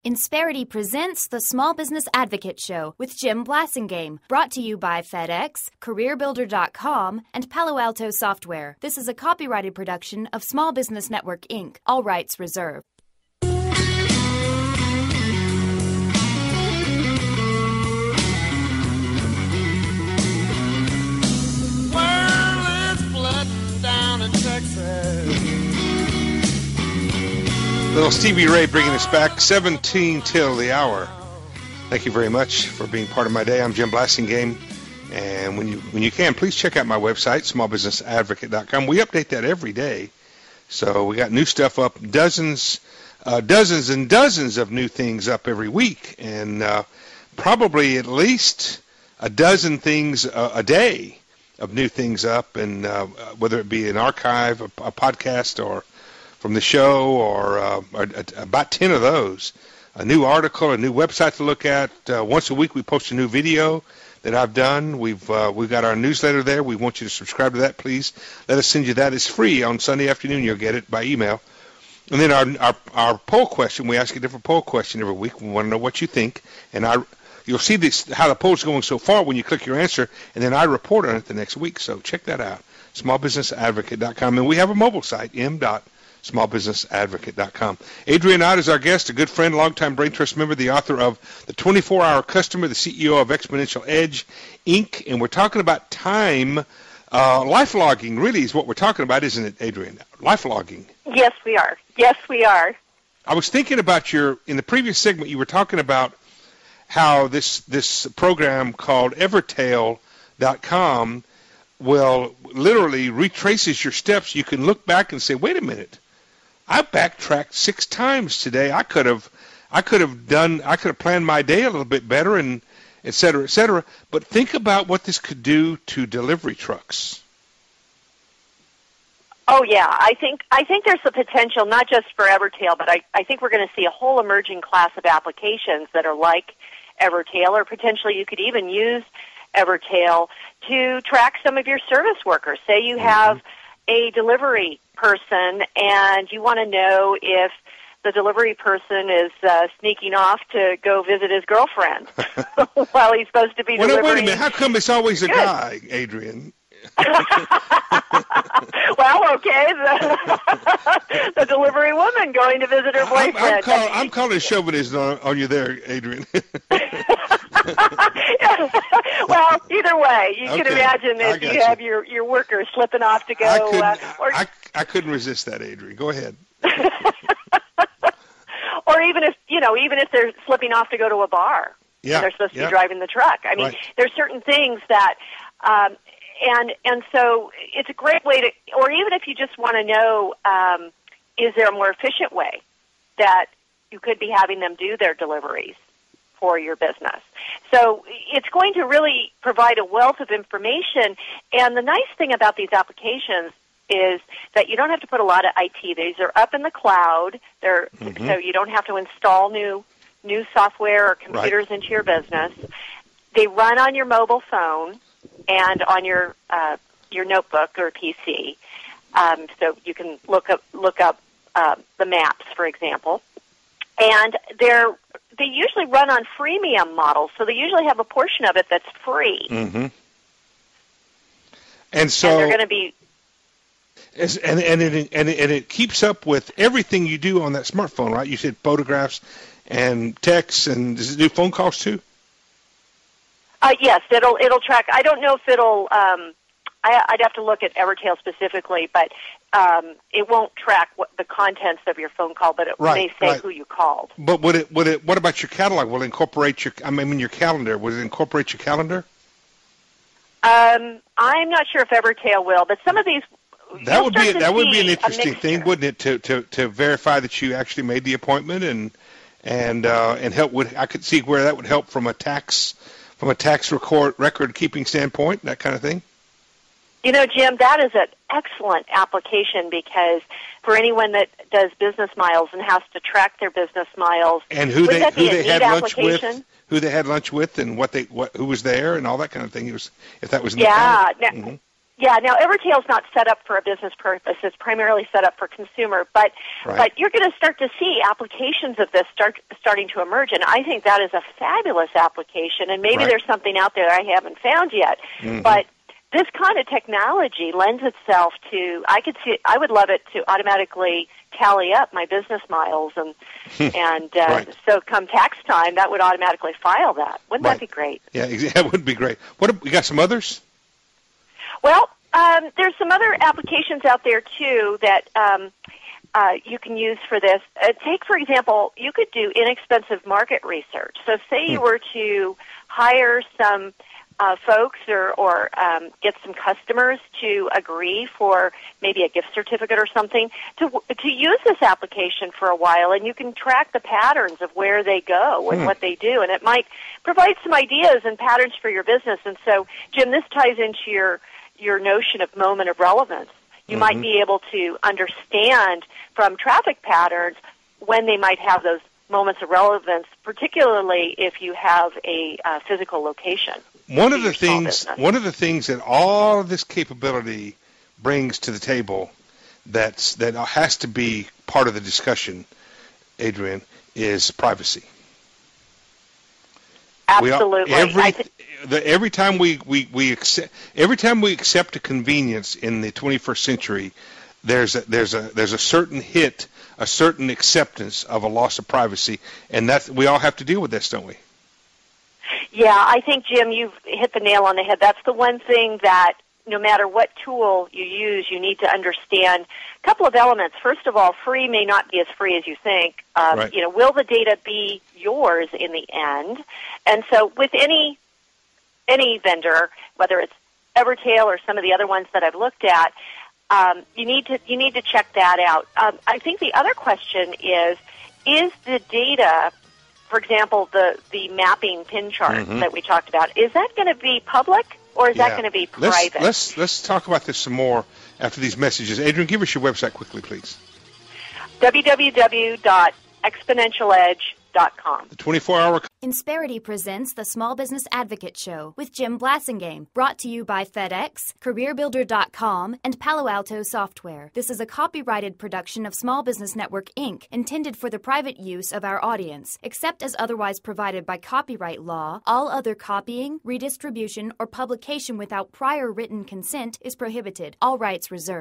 Insperity presents the Small Business Advocate Show with Jim Blasingame, brought to you by FedEx, CareerBuilder.com, and Palo Alto Software. This is a copyrighted production of Small Business Network, Inc., all rights reserved. Well, it's flooding down in Texas. Little Stevie Ray bringing us back, 17 till the hour. Thank you very much for being part of my day. I'm Jim Blasingame, and when you can, please check out my website, smallbusinessadvocate.com. We update that every day, so we got new stuff up, dozens and dozens of new things up every week, and probably at least a dozen things a day of new things up, and whether it be an archive, a podcast, or from the show, or about 10 of those. A new article, a new website to look at. Once a week we post a new video that I've done. We've got our newsletter there. We want you to subscribe to that, please. Let us send you that. It's free on Sunday afternoon. You'll get it by email. And then our poll question, we ask a different poll question every week. We want to know what you think. And you'll see how the poll's going so far when you click your answer, and then I report on it the next week. So check that out, smallbusinessadvocate.com. And we have a mobile site, m.smallbusinessadvocate.com. Adrian Ott is our guest, a good friend, longtime Brain Trust member, the author of The 24-Hour Customer, the CEO of Exponential Edge, Inc., and we're talking about time. Lifelogging really is what we're talking about, isn't it, Adrian? Lifelogging. Yes, we are. Yes, we are. I was thinking about in the previous segment, you were talking about how this program called Evertail.com literally retraces your steps. You can look back and say, wait a minute, I backtracked 6 times today. I could have planned my day a little bit better, and et cetera, et cetera. But think about what this could do to delivery trucks. Oh yeah, I think there's the potential not just for Evertail, but I think we're going to see a whole emerging class of applications that are like Evertail, or potentially you could even use Evertail to track some of your service workers. Say you have a delivery person and you want to know if the delivery person is sneaking off to go visit his girlfriend while he's supposed to be delivering. Wait a minute. How come it's always a guy, Adrian? Well, okay, the delivery woman going to visit her boyfriend. I'm calling chauvinism on you there, Adrian. Well, either way, you can imagine if you have your workers slipping off to go. I couldn't resist that, Adrian. Go ahead. Or even if they're slipping off to go to a bar, and they're supposed to be driving the truck. I mean, there's certain things that, and so it's a great way to, or even if you just want to know, is there a more efficient way that you could be having them do their deliveries for your business? So it's going to really provide a wealth of information. And the nice thing about these applications is that you don't have to put a lot of IT. These are up in the cloud. So you don't have to install new software or computers into your business. They run on your mobile phone and on your notebook or PC. So you can look up the maps, for example. And they usually run on freemium models, so they usually have a portion of it that's free. Mm-hmm. And so they're going to be. And it keeps up with everything you do on that smartphone, right? You said photographs and texts, and does it do phone calls too? Yes, it'll track. I don't know if it'll. I'd have to look at Evertail specifically, but it won't track the contents of your phone call, but it may say who you called. But what about your catalog? Will it incorporate your calendar? Would it incorporate your calendar? I'm not sure if Evertail will, but some of these. That would be an interesting thing, wouldn't it? To verify that you actually made the appointment and help with. I could see where that would help from a tax record keeping standpoint, that kind of thing. You know, Jim, that is an excellent application because for anyone that does business miles and has to track their business miles, and who they had lunch with, and who was there, and all that kind of thing. If that was in the Yeah, now Evertail's not set up for a business purpose. It's primarily set up for consumer, but you're going to start to see applications of this starting to emerge, and I think that is a fabulous application, and maybe there's something out there I haven't found yet. But this kind of technology lends itself to, I would love it to automatically tally up my business miles, and so come tax time, that would automatically file that. Wouldn't that be great? Yeah, that would be great. You got some others? Well, there's some other applications out there, too, that you can use for this. Take, for example, you could do inexpensive market research. So say you were to hire some folks or get some customers to agree for maybe a gift certificate or something to use this application for a while, and you can track the patterns of where they go and what they do, and it might provide some ideas and patterns for your business. And so, Jim, this ties into your notion of moment of relevance. You might be able to understand from traffic patterns when they might have those moments of relevance, particularly if you have a physical location. One of the things that all of this capability brings to the table that has to be part of the discussion, Adrian, is privacy. Absolutely. Every time we accept a convenience in the 21st century, there's a certain hit, a certain acceptance of a loss of privacy, and that we all have to deal with this, don't we? Yeah, I think, Jim, you've hit the nail on the head. That's the one thing that no matter what tool you use, you need to understand a couple of elements. First of all, free may not be as free as you think. Will the data be yours in the end? And so with any vendor, whether it's Evertail or some of the other ones that I've looked at, you need to check that out. I think the other question is the data, for example, the mapping pin chart that we talked about, is that going to be public or is that going to be private? Let's talk about this some more after these messages. Adrian, give us your website quickly, please. www.exponentialedge.com. The 24-hour... Insperity presents the Small Business Advocate Show with Jim Blasingame, brought to you by FedEx, CareerBuilder.com, and Palo Alto Software. This is a copyrighted production of Small Business Network, Inc., intended for the private use of our audience. Except as otherwise provided by copyright law, all other copying, redistribution, or publication without prior written consent is prohibited. All rights reserved.